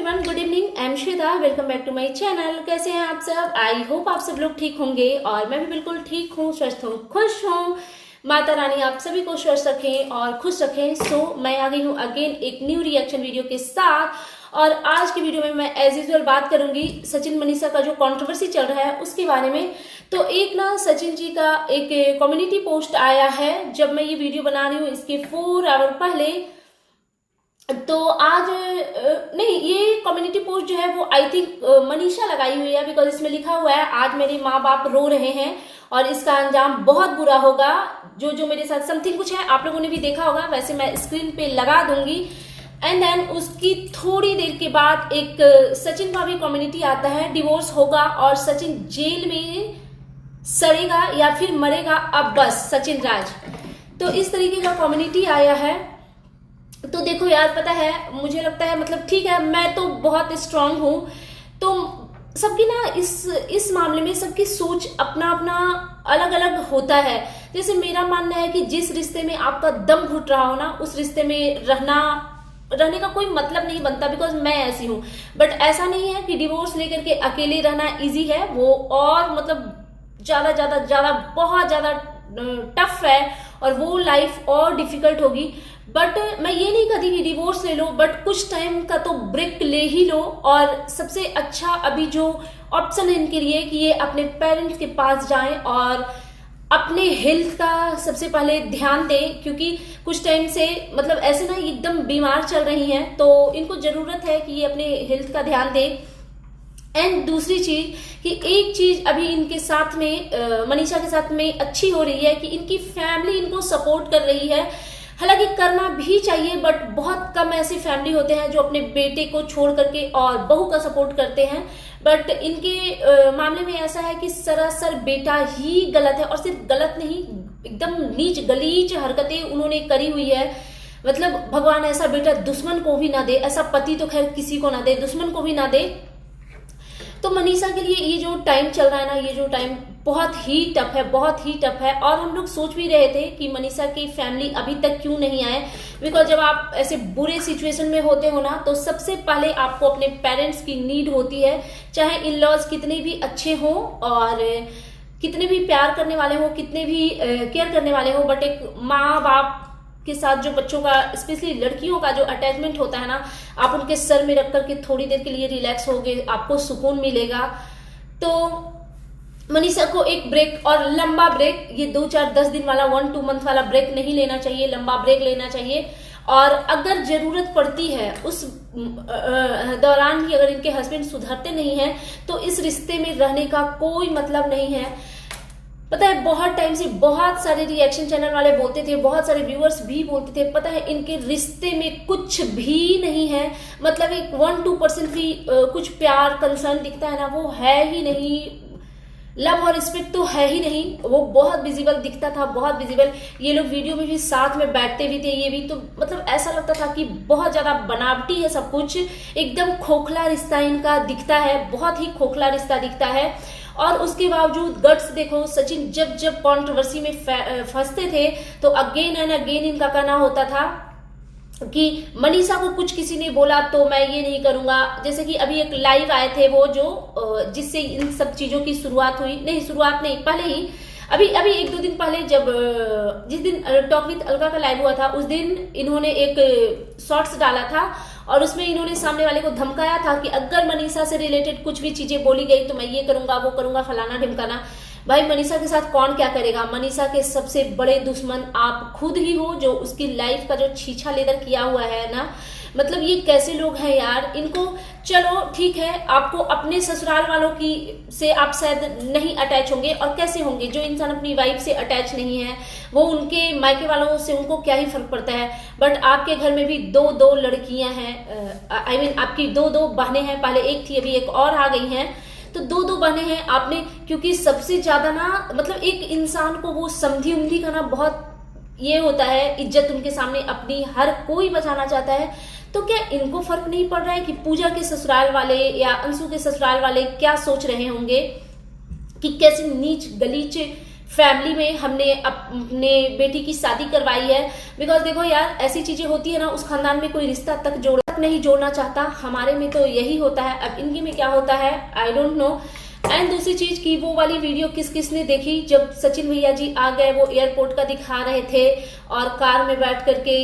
Everyone, good evening. I am Shweta, welcome back to my channel. कैसे हैं आप सब? आई होप आप सब लोग ठीक होंगे और मैं भी बिल्कुल ठीक हूँ, स्वस्थ हूँ, खुश हूँ। माता रानी आप सभी को स्वस्थ रखें और खुश रखें। सो मैं आ गई हूँ अगेन एक न्यू रिएक्शन वीडियो के साथ और आज की वीडियो में मैं एज यूजुअल बात करूंगी सचिन मनीषा का जो कंट्रोवर्सी चल रहा है उसके बारे में। तो एक ना सचिन जी का एक कम्युनिटी पोस्ट आया है जब मैं ये वीडियो बना रही हूँ इसके 4 आवर पहले। तो आज नहीं, ये कम्युनिटी पोस्ट जो है वो आई थिंक मनीषा लगाई हुई है, बिकॉज इसमें लिखा हुआ है आज मेरे माँ बाप रो रहे हैं और इसका अंजाम बहुत बुरा होगा। जो जो मेरे साथ समथिंग कुछ है, आप लोगों ने भी देखा होगा, वैसे मैं स्क्रीन पे लगा दूंगी। एंड देन उसकी थोड़ी देर के बाद एक सचिन का भी कम्युनिटी आता है, डिवोर्स होगा और सचिन जेल में सड़ेगा या फिर मरेगा अब बस सचिन राज। तो इस तरीके का कम्युनिटी आया है। तो देखो यार, पता है मुझे लगता है, मतलब ठीक है मैं तो बहुत स्ट्रांग हूं, तो सबकी ना इस मामले में सबकी सोच अपना अपना अलग अलग होता है। जैसे मेरा मानना है कि जिस रिश्ते में आपका दम घुट रहा हो ना, उस रिश्ते में रहने का कोई मतलब नहीं बनता, बिकॉज मैं ऐसी हूं। बट ऐसा नहीं है कि डिवोर्स लेकर के अकेले रहना इजी है, वो और मतलब ज्यादा बहुत ज्यादा टफ है और वो लाइफ और डिफिकल्ट होगी। बट मैं ये नहीं कहती कि डिवोर्स ले लो, बट कुछ टाइम का तो ब्रेक ले ही लो। और सबसे अच्छा अभी जो ऑप्शन है इनके लिए कि ये अपने पेरेंट्स के पास जाएं और अपने हेल्थ का सबसे पहले ध्यान दें, क्योंकि कुछ टाइम से मतलब ऐसे ना एकदम बीमार चल रही हैं, तो इनको जरूरत है कि ये अपने हेल्थ का ध्यान दें। एंड दूसरी चीज कि एक चीज अभी इनके साथ में मनीषा के साथ में अच्छी हो रही है कि इनकी फैमिली इनको सपोर्ट कर रही है। हालांकि करना भी चाहिए, बट बहुत कम ऐसे फैमिली होते हैं जो अपने बेटे को छोड़ करके और बहू का सपोर्ट करते हैं। बट इनके मामले में ऐसा है कि सरासर बेटा ही गलत है, और सिर्फ गलत नहीं, एकदम नीच गलीच हरकतें उन्होंने करी हुई है। मतलब भगवान ऐसा बेटा दुश्मन को भी ना दे, ऐसा पति तो खैर किसी को ना दे, दुश्मन को भी ना दे। तो मनीषा के लिए ये जो टाइम चल रहा है ना, ये जो टाइम बहुत ही टफ है, बहुत ही टफ है। और हम लोग सोच भी रहे थे कि मनीषा की फैमिली अभी तक क्यों नहीं आए, बिकॉज जब आप ऐसे बुरे सिचुएशन में होते हो ना, तो सबसे पहले आपको अपने पेरेंट्स की नीड होती है। चाहे इन लॉज कितने भी अच्छे हों और कितने भी प्यार करने वाले हो, कितने भी केयर करने वाले हो, बट एक माँ बाप के साथ जो बच्चों का, स्पेशली लड़कियों का जो अटैचमेंट होता है ना, आप उनके सर में रख करके थोड़ी देर के लिए रिलैक्स होगे, आपको सुकून मिलेगा। तो मनीषा को एक ब्रेक, और लंबा ब्रेक, ये 2-4-10 दिन वाला 1-2 मंथ वाला ब्रेक नहीं लेना चाहिए, लंबा ब्रेक लेना चाहिए। और अगर जरूरत पड़ती है उस दौरान भी अगर इनके हस्बैंड सुधरते नहीं हैं तो इस रिश्ते में रहने का कोई मतलब नहीं है। पता है बहुत टाइम से बहुत सारे रिएक्शन चैनल वाले बोलते थे, बहुत सारे व्यूअर्स भी बोलते थे, पता है इनके रिश्ते में कुछ भी नहीं है। मतलब एक 1-2% भी कुछ प्यार कंसर्न दिखता है ना, वो है ही नहीं। लव और रिस्पेक्ट तो है ही नहीं, वो बहुत विजिबल दिखता था, बहुत विजिबल। ये लोग वीडियो में भी साथ में बैठते भी थे, ये भी, तो मतलब ऐसा लगता था कि बहुत ज्यादा बनावटी है सब कुछ, एकदम खोखला रिश्ता इनका दिखता है, बहुत ही खोखला रिश्ता दिखता है। और उसके बावजूद गट्स देखो, सचिन जब जब कंट्रोवर्सी में फंसते थे तो अगेन एंड अगेन इनका कहना होता था कि मनीषा को कुछ किसी ने बोला तो मैं ये नहीं करूंगा। जैसे कि अभी एक लाइव आए थे वो जो जिससे इन सब चीजों की शुरुआत हुई, नहीं शुरुआत नहीं, पहले ही अभी 1-2 दिन पहले, जब जिस दिन टॉक विद अलका का लाइव हुआ था, उस दिन इन्होंने एक शॉर्ट्स डाला था और उसमें इन्होंने सामने वाले को धमकाया था कि अगर मनीषा से रिलेटेड कुछ भी चीजें बोली गई तो मैं ये करूंगा, वो करूंगा, फलाना ढिमकाना। भाई मनीषा के साथ कौन क्या करेगा? मनीषा के सबसे बड़े दुश्मन आप खुद ही हो, जो उसकी लाइफ का जो छीछा लेदर किया हुआ है ना। मतलब ये कैसे लोग हैं यार, इनको, चलो ठीक है आपको अपने ससुराल वालों की से आप शायद नहीं अटैच होंगे, और कैसे होंगे? जो इंसान अपनी वाइफ से अटैच नहीं है वो उनके मायके वालों से उनको क्या ही फर्क पड़ता है। बट आपके घर में भी 2-2 लड़कियां हैं, आई मीन आपकी 2-2 बहनें हैं, पहले एक थी अभी एक और आ गई हैं, तो 2-2 बहनें हैं आपने। क्योंकि सबसे ज्यादा ना, मतलब एक इंसान को वो समधी उमधी का ना बहुत ये होता है, इज्जत उनके सामने अपनी हर कोई बचाना चाहता है। तो क्या इनको फर्क नहीं पड़ रहा है कि पूजा के ससुराल वाले या अंशु के ससुराल वाले क्या सोच रहे होंगे कि कैसे नीच गलीच फैमिली में हमने अपने बेटी की शादी करवाई है? बिकॉज देखो यार, ऐसी चीजें होती है ना, उस खानदान में कोई रिश्ता तक जोड़ा तक नहीं जोड़ना चाहता। हमारे में तो यही होता है, अब इनके में क्या होता है आई डोंट नो। एंड दूसरी चीज की वो वाली वीडियो किस किस ने देखी जब सचिन भैया जी आ गए, वो एयरपोर्ट का दिखा रहे थे और कार में बैठ करके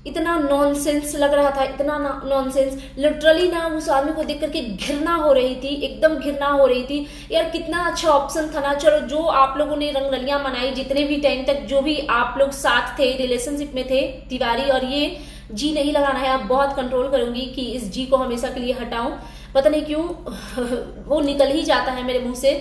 इतना नॉनसेंस लग रहा था, इतना नॉनसेंस, लिटरली ना उस आदमी को देख करके घृणा हो रही थी, एकदम घृणा हो रही थी। यार कितना अच्छा ऑप्शन था ना। चलो जो आप लोगों ने रंगरलियां मनाई, जितने भी टाइम तक जो भी आप लोग साथ थे, रिलेशनशिप में थे, तिवारी, और ये जी नहीं लगाना है। आप बहुत कंट्रोल करूंगी कि इस जी को हमेशा के लिए हटाऊं, पता नहीं क्यों वो निकल ही जाता है मेरे मुंह से।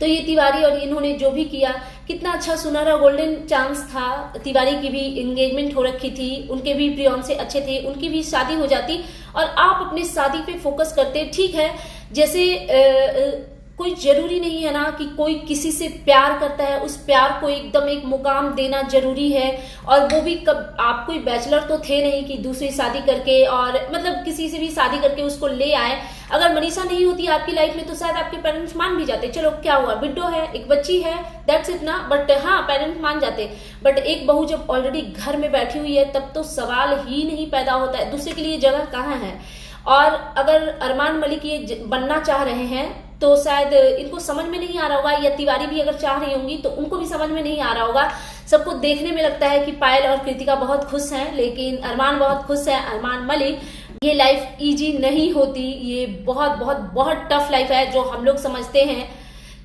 तो ये तिवारी और इन्होंने जो भी किया, कितना अच्छा सुनहरा गोल्डन चांस था। तिवारी की भी एंगेजमेंट हो रखी थी, उनके भी फियांसे अच्छे थे, उनकी भी शादी हो जाती और आप अपनी शादी पे फोकस करते। ठीक है, जैसे कोई जरूरी नहीं है ना कि कोई किसी से प्यार करता है उस प्यार को एकदम एक मुकाम देना जरूरी है। और वो भी कब आप कोई बैचलर तो थे नहीं कि दूसरी शादी करके और मतलब किसी से भी शादी करके उसको ले आए। अगर मनीषा नहीं होती आपकी लाइफ में तो शायद आपके पेरेंट्स मान भी जाते, चलो क्या हुआ, विडो है, एक बच्ची है, दैट्स इट ना। बट हाँ, पेरेंट्स मान जाते। बट एक बहू जब ऑलरेडी घर में बैठी हुई है तब तो सवाल ही नहीं पैदा होता है, दूसरे के लिए जगह कहाँ है। और अगर अरमान मलिक ये बनना चाह रहे हैं तो शायद इनको समझ में नहीं आ रहा होगा, या तिवारी भी अगर चाह रही होंगी तो उनको भी समझ में नहीं आ रहा होगा। सबको देखने में लगता है कि पायल और कृतिका बहुत खुश हैं, लेकिन अरमान बहुत खुश है, अरमान मलिक। ये लाइफ इजी नहीं होती, ये बहुत बहुत बहुत टफ लाइफ है जो हम लोग समझते हैं।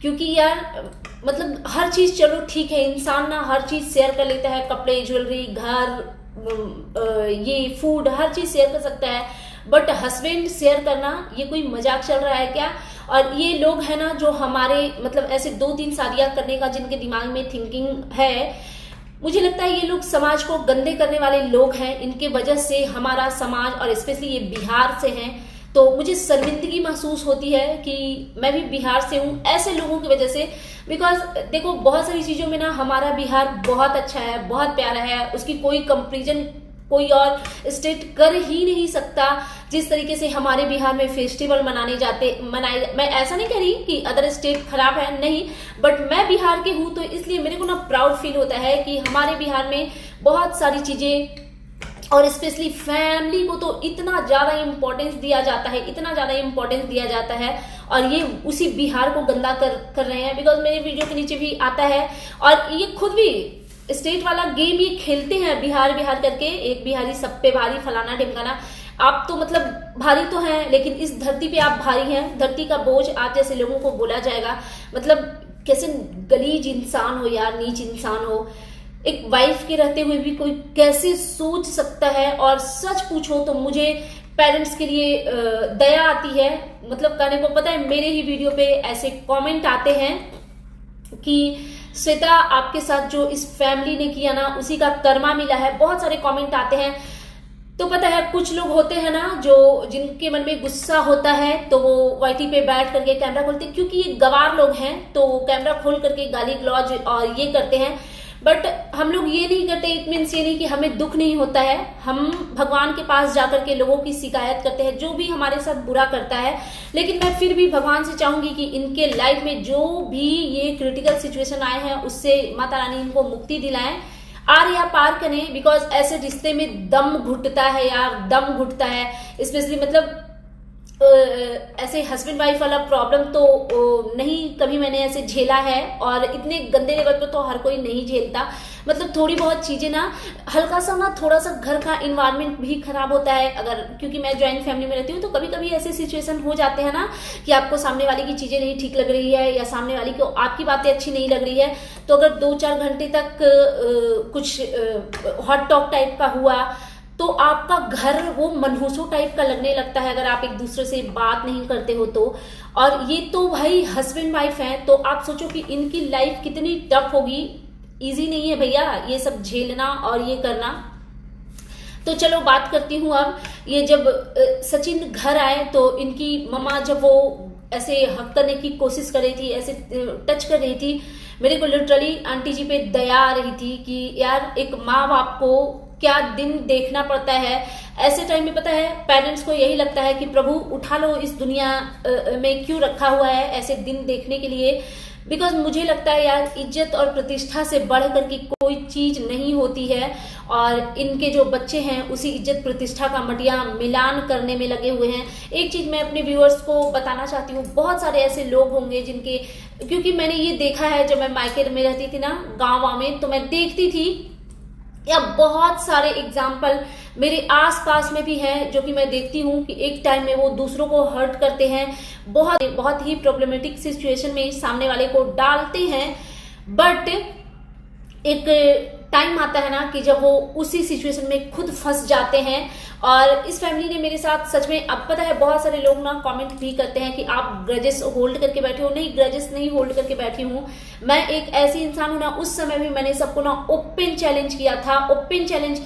क्योंकि यार मतलब हर चीज चलो ठीक है, इंसान ना हर चीज शेयर कर लेता है, कपड़े, ज्वेलरी, घर, ये फूड, हर चीज शेयर कर सकता है। बट हस्बैंड शेयर करना ये कोई मजाक चल रहा है क्या। और ये लोग है ना जो हमारे मतलब ऐसे 2-3 शादियां करने का जिनके दिमाग में थिंकिंग है, मुझे लगता है ये लोग समाज को गंदे करने वाले लोग हैं। इनके वजह से हमारा समाज, और स्पेशली ये बिहार से हैं, तो मुझे शर्मिंदगी महसूस होती है कि मैं भी बिहार से हूँ ऐसे लोगों की वजह से। बिकॉज देखो बहुत सारी चीजों में ना हमारा बिहार बहुत अच्छा है, बहुत प्यारा है, उसकी कोई कंपेरिजन कोई और स्टेट कर ही नहीं सकता। जिस तरीके से हमारे बिहार में फेस्टिवल मनाए, मैं ऐसा नहीं कह रही कि अदर स्टेट खराब है, नहीं, बट मैं बिहार की हूं तो इसलिए मेरे को ना प्राउड फील होता है कि हमारे बिहार में बहुत सारी चीजें, और स्पेशली फैमिली को तो इतना ज्यादा इंपॉर्टेंस दिया जाता है, इतना ज्यादा इंपॉर्टेंस दिया जाता है। और ये उसी बिहार को गंदा कर रहे हैं। बिकॉज मेरे वीडियो के नीचे भी आता है, और ये खुद भी स्टेट वाला गेम ये खेलते हैं, बिहार बिहार करके, एक बिहारी सब पे भारी, फलाना ढिमकाना। आप तो मतलब भारी तो हैं, लेकिन इस धरती पे आप भारी हैं, धरती का बोझ आप जैसे लोगों को बोला जाएगा। मतलब कैसे गलीज इंसान हो यार, नीच इंसान हो। एक वाइफ के रहते हुए भी कोई कैसे सोच सकता है। और सच पूछो तो मुझे पेरेंट्स के लिए दया आती है। मतलब कहने को पता है, मेरे ही वीडियो पे ऐसे कमेंट आते हैं कि श्वेता आपके साथ जो इस फैमिली ने किया ना उसी का कर्मा मिला है, बहुत सारे कमेंट आते हैं। तो पता है कुछ लोग होते हैं ना जो जिनके मन में गुस्सा होता है तो वो वाईटी पे बैठ करके कैमरा खोलते हैं, क्योंकि ये गवार लोग हैं तो कैमरा खोल करके गाली गलौज और ये करते हैं। बट हम लोग ये नहीं करते, इट मीन्स ये नहीं कि हमें दुख नहीं होता है। हम भगवान के पास जाकर के लोगों की शिकायत करते हैं जो भी हमारे साथ बुरा करता है। लेकिन मैं फिर भी भगवान से चाहूंगी कि इनके लाइफ में जो भी ये क्रिटिकल सिचुएशन आए हैं उससे माता रानी इनको मुक्ति दिलाएं, आर या पार करें। बिकॉज ऐसे रिश्ते में दम घुटता है यार, दम घुटता है। स्पेशली मतलब ऐसे हस्बैंड वाइफ वाला प्रॉब्लम तो नहीं कभी मैंने ऐसे झेला है, और इतने गंदे लेवल पे तो हर कोई नहीं झेलता। मतलब थोड़ी बहुत चीजें ना, हल्का सा ना थोड़ा सा घर का इन्वायरमेंट भी खराब होता है। अगर क्योंकि मैं ज्वाइंट फैमिली में रहती हूँ तो कभी कभी ऐसे सिचुएशन हो जाते हैं ना कि आपको सामने वाले की चीजें नहीं ठीक लग रही है, या सामने वाली को आपकी बातें अच्छी नहीं लग रही है, तो अगर 2-4 घंटे तक कुछ हॉट टॉक टाइप का हुआ तो आपका घर वो मनहूसों टाइप का लगने लगता है, अगर आप एक दूसरे से बात नहीं करते हो तो। और ये तो भाई हस्बैंड वाइफ हैं, तो आप सोचो कि इनकी लाइफ कितनी टफ होगी। इजी नहीं है भैया ये सब झेलना और ये करना। तो चलो बात करती हूँ अब। ये जब सचिन घर आए तो इनकी मम्मा जब वो ऐसे हक करने की कोशिश कर रही थी, ऐसे टच कर रही थी, मेरे को लिटरली आंटी जी पे दया आ रही थी कि यार एक माँ बाप को क्या दिन देखना पड़ता है। ऐसे टाइम में पता है पेरेंट्स को यही लगता है कि प्रभु उठा लो, इस दुनिया में क्यों रखा हुआ है ऐसे दिन देखने के लिए। बिकॉज मुझे लगता है यार इज्जत और प्रतिष्ठा से बढ़ करके कोई चीज नहीं होती है, और इनके जो बच्चे हैं उसी इज्जत प्रतिष्ठा का मटिया मिलान करने में लगे हुए हैं। एक चीज मैं अपने व्यूअर्स को बताना चाहती हूँ, बहुत सारे ऐसे लोग होंगे जिनके, क्योंकि मैंने ये देखा है जब मैं मायके में रहती थी ना गाँव में, तो मैं देखती थी या बहुत सारे एग्जाम्पल मेरे आसपास में भी हैं जो कि मैं देखती हूँ कि एक टाइम में वो दूसरों को हर्ट करते हैं, बहुत बहुत ही प्रॉब्लमेटिक सिचुएशन में सामने वाले को डालते हैं। बट एक टाइम आता है ना कि जब वो उसी सिचुएशन में खुद फंस जाते हैं। और इस फैमिली ने मेरे साथ सच में, अब पता है बहुत सारे लोग ना कमेंट भी करते हैं कि आप ग्रजेस होल्ड करके बैठे हो। नहीं, ग्रजेस नहीं होल्ड करके बैठी हूँ, मैं एक ऐसी इंसान हूं ना, उस समय भी मैंने सबको ना ओपन चैलेंज किया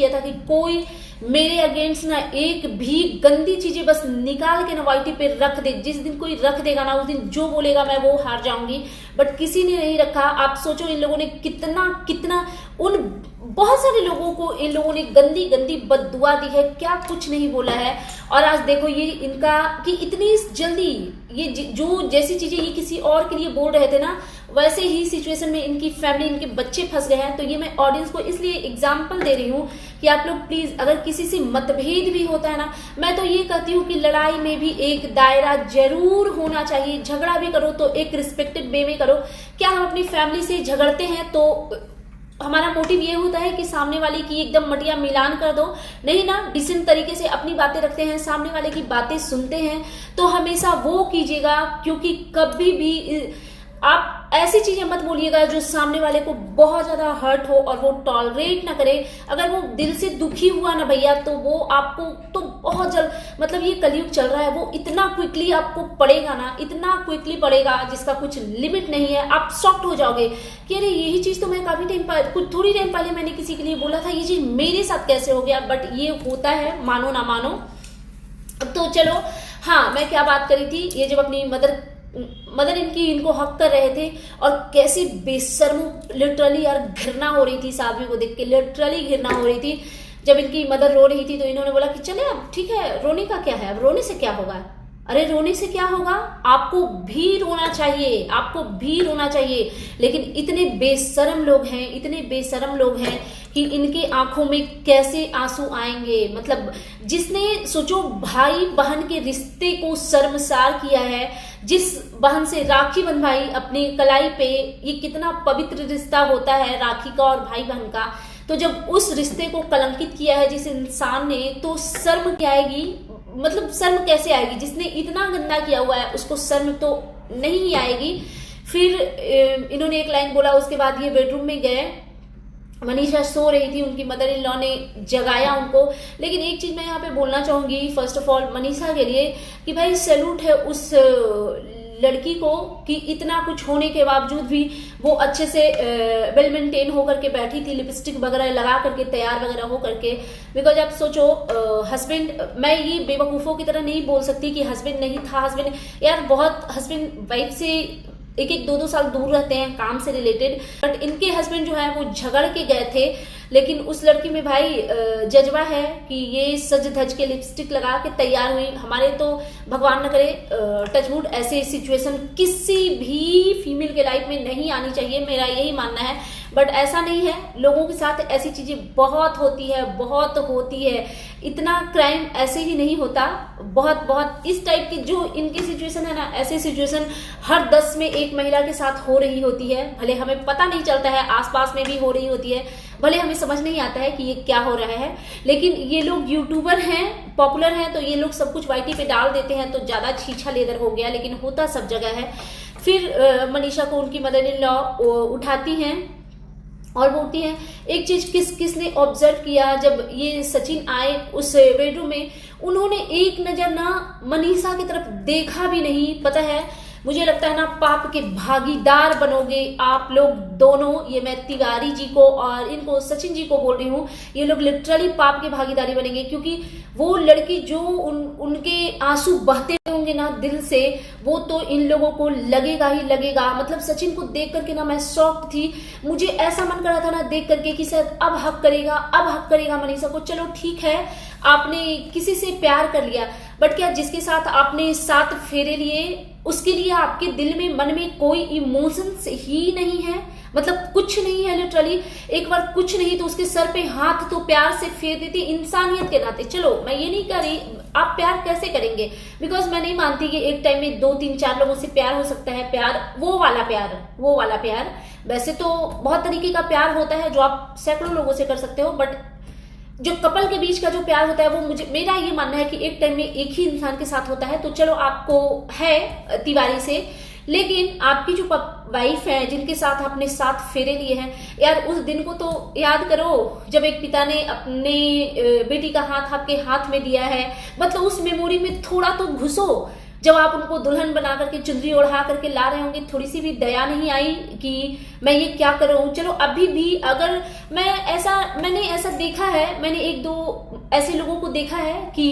था कि कोई मेरे अगेंस्ट ना एक भी गंदी चीजें बस निकाल के ना वाईटी पे रख दे। जिस दिन कोई रख देगा ना उस दिन जो बोलेगा मैं वो हार जाऊंगी। बट किसी ने नहीं रखा। आप सोचो इन लोगों ने कितना उन बहुत सारे लोगों को इन लोगों ने गंदी गंदी बद्दुआ दी है, क्या कुछ नहीं बोला है। और आज देखो ये इनका कि इतनी जल्दी ये जो जैसी चीजें ये किसी और के लिए बोल रहे थे ना, वैसे ही सिचुएशन में इनकी फैमिली, इनके बच्चे फंस गए हैं। तो ये मैं ऑडियंस को इसलिए एग्जाम्पल दे रही हूँ कि आप लोग प्लीज, अगर किसी से मतभेद भी होता है ना, मैं तो ये कहती हूँ कि लड़ाई में भी एक दायरा जरूर होना चाहिए। झगड़ा भी करो तो एक रिस्पेक्टेड वे में करो। क्या हम अपनी फैमिली से झगड़ते हैं तो हमारा मोटिव ये होता है कि सामने वाले की एकदम मटिया मिलान कर दो? नहीं ना, डिसेंट तरीके से अपनी बातें रखते हैं, सामने वाले की बातें सुनते हैं, तो हमेशा वो कीजिएगा। क्योंकि कभी भी आप ऐसी चीजें मत बोलिएगा जो सामने वाले को बहुत ज्यादा हर्ट हो और वो टॉलरेट ना करे। अगर वो दिल से दुखी हुआ ना भैया, तो वो आपको तो बहुत जल्द, मतलब ये कलयुग चल रहा है, वो इतना क्विकली आपको पड़ेगा ना, इतना क्विकली पड़ेगा जिसका कुछ लिमिट नहीं है। आप शॉक्ड हो जाओगे कि अरे यही चीज तो मैं काफी टाइम कुछ थोड़ी टाइम पहले मैंने किसी के लिए बोला था, ये चीज मेरे साथ कैसे हो गया। बट ये होता है, मानो ना मानो। तो चलो, हाँ, मैं क्या बात करी थी, ये जब अपनी मदर इनको हक कर रहे थे और कैसी बेशर्म, लिटरली यार घृणा हो रही थी साध्वी को देख के, लिटरली घृणा हो रही थी। जब इनकी मदर रो रही थी तो इन्होंने बोला कि चले अब ठीक है, रोने का क्या है, अब रोने से क्या होगा। अरे रोने से क्या होगा, आपको भी रोना चाहिए, आपको भी रोना चाहिए। लेकिन इतने बेशर्म लोग हैं कि इनके आंखों में कैसे आंसू आएंगे। मतलब जिसने सोचो भाई बहन के रिश्ते को शर्मसार किया है, जिस बहन से राखी बंधवाई अपनी कलाई पे, ये कितना पवित्र रिश्ता होता है राखी का और भाई बहन का। तो जब उस रिश्ते को कलंकित किया है जिस इंसान ने, तो शर्म क्या आएगी, मतलब शर्म कैसे आएगी? जिसने इतना गंदा किया हुआ है उसको शर्म तो नहीं आएगी। फिर इन्होंने एक लाइन बोला, उसके बाद ये बेडरूम में गए, मनीषा सो रही थी, उनकी मदर इन लॉ ने जगाया उनको। लेकिन एक चीज मैं यहाँ पे बोलना चाहूंगी फर्स्ट ऑफ ऑल मनीषा के लिए कि भाई सैल्यूट है उस लड़की को कि इतना कुछ होने के बावजूद भी वो अच्छे से वेल मेंटेन होकर के बैठी थी, लिपस्टिक वगैरह लगा करके, तैयार वगैरह हो करके। बिकॉज आप सोचो हस्बैंड, मैं ये बेवकूफों की तरह नहीं बोल सकती कि हस्बैंड नहीं था। हस्बैंड यार बहुत हस्बैंड वाइफ से एक 2 साल दूर रहते हैं काम से रिलेटेड। बट इनके हस्बैंड जो है वो झगड़ के गए थे, लेकिन उस लड़की में भाई जज्बा है कि ये सज धज के लिपस्टिक लगा के तैयार हुई। हमारे तो भगवान न करे टचवुड ऐसे सिचुएशन किसी भी फीमेल के लाइफ में नहीं आनी चाहिए, मेरा यही मानना है। बट ऐसा नहीं है, लोगों के साथ ऐसी चीजें बहुत होती है। इतना क्राइम ऐसे ही नहीं होता, बहुत इस टाइप की जो इनकी सिचुएशन है ना, ऐसे सिचुएशन हर 10 में एक महिला के साथ हो रही होती है। भले हमें पता नहीं चलता है, आसपास में भी हो रही होती है, भले हमें समझ नहीं आता है कि ये क्या हो रहा है। लेकिन ये लोग यूट्यूबर हैं, पॉपुलर हैं, तो ये लोग सब कुछ वाईटी पे डाल देते हैं, तो ज्यादा छीछा लेदर हो गया। लेकिन होता सब जगह है। फिर मनीषा को उनकी मदर इन लॉ उठाती हैं और बोलती हैं। एक चीज किसने ऑब्जर्व किया, जब ये सचिन आए उस बेडरूम में, उन्होंने एक नजर ना मनीषा की तरफ देखा भी नहीं। पता है, मुझे लगता है ना पाप के भागीदार बनोगे आप लोग दोनों। ये मैं तिवारी जी को और इनको सचिन जी को बोल रही हूँ, ये लोग लिटरली पाप के भागीदारी बनेंगे। क्योंकि वो लड़की जो उनके आंसू बहते होंगे ना दिल से, वो तो इन लोगों को लगेगा ही लगेगा। मतलब सचिन को देख करके ना मैं शॉक्ड थी, मुझे ऐसा मन कर रहा था ना देख करके कि शायद अब हक करेगा मनीषा को। चलो ठीक है, आपने किसी से प्यार कर लिया, बट क्या जिसके साथ आपने 7 फेरे लिए उसके लिए आपके दिल में, मन में कोई इमोशंस ही नहीं है, मतलब कुछ नहीं है लिटरली। एक बार कुछ नहीं तो उसके सर पे हाथ तो प्यार से फेर देती इंसानियत के नाते। चलो मैं ये नहीं कह रही आप प्यार कैसे करेंगे, बिकॉज मैं नहीं मानती कि एक टाइम में 2 3 4 लोगों से प्यार हो सकता है। प्यार वो वाला प्यार वैसे तो बहुत तरीके का प्यार होता है जो आप सैकड़ों लोगों से कर सकते हो, बट जो कपल के बीच का जो प्यार होता है वो मेरा ये मानना है कि एक टाइम में एक ही इंसान के साथ होता है। तो चलो आपको है तिवारी से, लेकिन आपकी जो वाइफ है जिनके साथ आपने 7 फेरे लिए हैं, यार उस दिन को तो याद करो जब एक पिता ने अपने बेटी का हाथ आपके हाथ में दिया है। मतलब उस मेमोरी में थोड़ा तो घुसो। जब आप उनको दुल्हन बना करके चुनरी ओढ़ा करके ला रहे होंगे, थोड़ी सी भी दया नहीं आई कि मैं ये क्या कर रहा हूँ। चलो अभी भी अगर मैंने ऐसा देखा है, मैंने 1-2 ऐसे लोगों को देखा है कि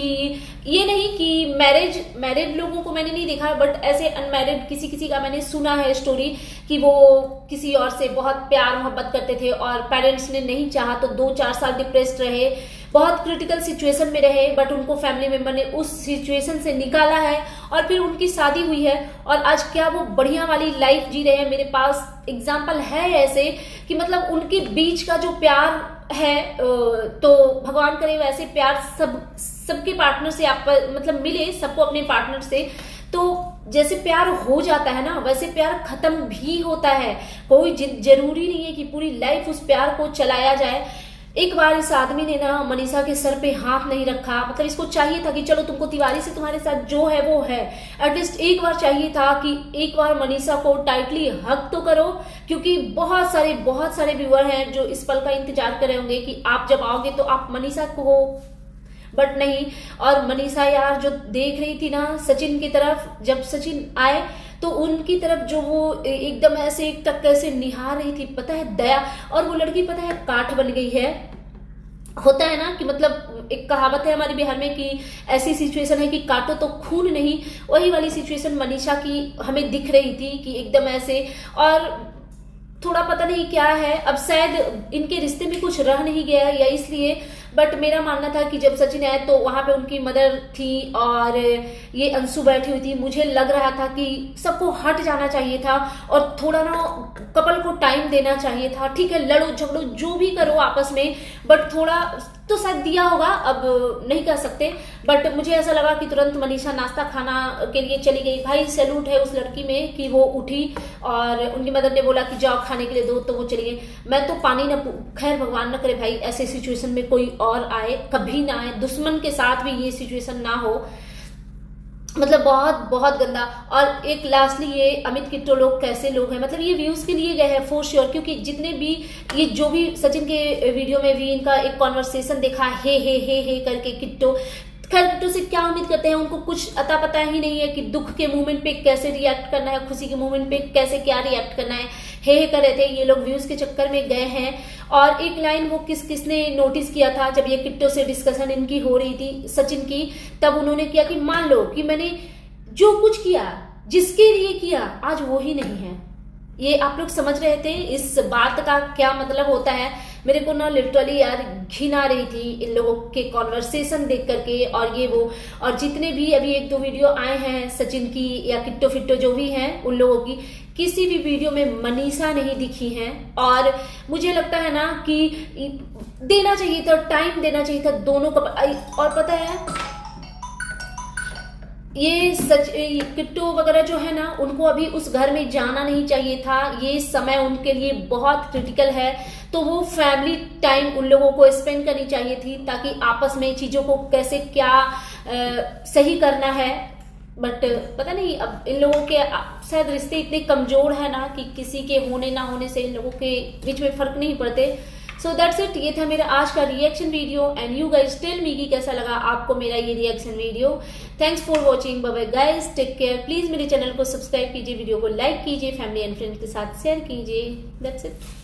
ये नहीं कि मैरिड लोगों को मैंने नहीं देखा है, बट ऐसे अनमैरिड किसी का मैंने सुना है स्टोरी कि वो किसी और से बहुत प्यार मोहब्बत करते थे और पेरेंट्स ने नहीं चाहा तो 2-4 साल डिप्रेस्ड रहे, बहुत क्रिटिकल सिचुएशन में रहे, बट उनको फैमिली मेंबर ने उस सिचुएशन से निकाला है और फिर उनकी शादी हुई है और आज क्या वो बढ़िया वाली लाइफ जी रहे हैं। मेरे पास एग्जाम्पल है ऐसे कि मतलब उनके बीच का जो प्यार है, तो भगवान करे वैसे प्यार सबके पार्टनर से आप मतलब मिले सबको अपने पार्टनर से। तो जैसे प्यार हो जाता है ना, वैसे प्यार खत्म भी होता है। कोई जरूरी नहीं है कि पूरी लाइफ उस प्यार को चलाया जाए। एक बार इस आदमी ने ना मनीषा के सर पे हाथ नहीं रखा, मतलब इसको चाहिए था कि चलो तुमको तिवारी से तुम्हारे साथ जो है वो है, एटलीस्ट एक बार चाहिए था कि एक बार मनीषा को टाइटली हक तो करो, क्योंकि बहुत सारे व्यूअर हैं जो इस पल का इंतजार कर रहे होंगे कि आप जब आओगे तो आप मनीषा को, बट नहीं। और मनीषा यार जो देख रही थी ना सचिन की तरफ, जब सचिन आए तो उनकी तरफ जो वो एकदम ऐसे एक टक्कर से निहार रही थी, पता है दया। और वो लड़की पता है काठ बन गई है। होता है ना कि मतलब एक कहावत है हमारे बिहार में कि ऐसी सिचुएशन है कि काटो तो खून नहीं, वही वाली सिचुएशन मनीषा की हमें दिख रही थी कि एकदम ऐसे। और थोड़ा पता नहीं क्या है, अब शायद इनके रिश्ते में कुछ रह नहीं गया या इसलिए, बट मेरा मानना था कि जब सचिन आए तो वहां पे उनकी मदर थी और ये अंशु बैठी हुई थी। मुझे लग रहा था कि सबको हट जाना चाहिए था और थोड़ा ना कपल को टाइम देना चाहिए था। ठीक है लड़ो झगड़ो जो भी करो आपस में, बट थोड़ा तो शायद दिया होगा, अब नहीं कह सकते। बट मुझे ऐसा लगा कि तुरंत मनीषा नाश्ता खाना के लिए चली गई। भाई सैल्यूट है उस लड़की में कि वो उठी और उनकी मदर ने बोला कि जाओ खाने के लिए दो, तो वो चली गई। मैं तो पानी न, खैर भगवान न करे भाई ऐसे सिचुएशन में कोई और आए, कभी ना आए, दुश्मन के साथ भी ये सिचुएशन ना हो, मतलब बहुत गंदा। और एक लास्टली ये अमित किट्टो लोग कैसे लोग हैं, मतलब ये व्यूज के लिए गए हैं फॉर श्योर, क्योंकि जितने भी ये जो भी सचिन के वीडियो में भी इनका एक कॉन्वर्सेशन देखा हे करके किट्टो, खैर किट्टो से क्या उम्मीद करते हैं, उनको कुछ अता पता ही नहीं है कि दुख के मोमेंट पे कैसे रिएक्ट करना है, खुशी के मोमेंट पे कैसे क्या रिएक्ट करना है। हे कर रहे थे ये लोग, व्यूज के चक्कर में गए हैं। और एक लाइन वो किसने नोटिस किया था जब ये किट्टो से डिस्कशन इनकी हो रही थी सचिन की, तब उन्होंने किया कि मान लो कि मैंने जो कुछ किया जिसके लिए किया आज वो ही नहीं है। ये आप लोग समझ रहे थे इस बात का क्या मतलब होता है। मेरे को ना लिटरली यार घिन आ रही थी इन लोगों के कॉन्वर्सेशन देख करके और ये वो, और जितने भी अभी 1-2 वीडियो आए हैं सचिन की या किट्टो फिट्टो जो भी हैं उन लोगों की, किसी भी वीडियो में मनीषा नहीं दिखी है। और मुझे लगता है ना कि देना चाहिए था, टाइम देना चाहिए था दोनों का। और पता है ये किट्टू वगैरह जो है ना, उनको अभी उस घर में जाना नहीं चाहिए था। ये समय उनके लिए बहुत क्रिटिकल है, तो वो फैमिली टाइम उन लोगों को स्पेंड करनी चाहिए थी, ताकि आपस में चीजों को कैसे क्या सही करना है। बट पता नहीं अब इन लोगों के शायद रिश्ते इतने कमजोर है ना कि किसी के होने ना होने से इन लोगों के बीच में फर्क नहीं पड़ते। सो दैट्स इट, ये था मेरा आज का reaction video and you guys tell me कि कैसा लगा आपको मेरा ये reaction video. Thanks for watching, bye bye guys, take care. Please मेरे चैनल को सब्सक्राइब कीजिए, वीडियो को लाइक कीजिए, फैमिली एंड फ्रेंड्स के साथ शेयर कीजिए। That's it.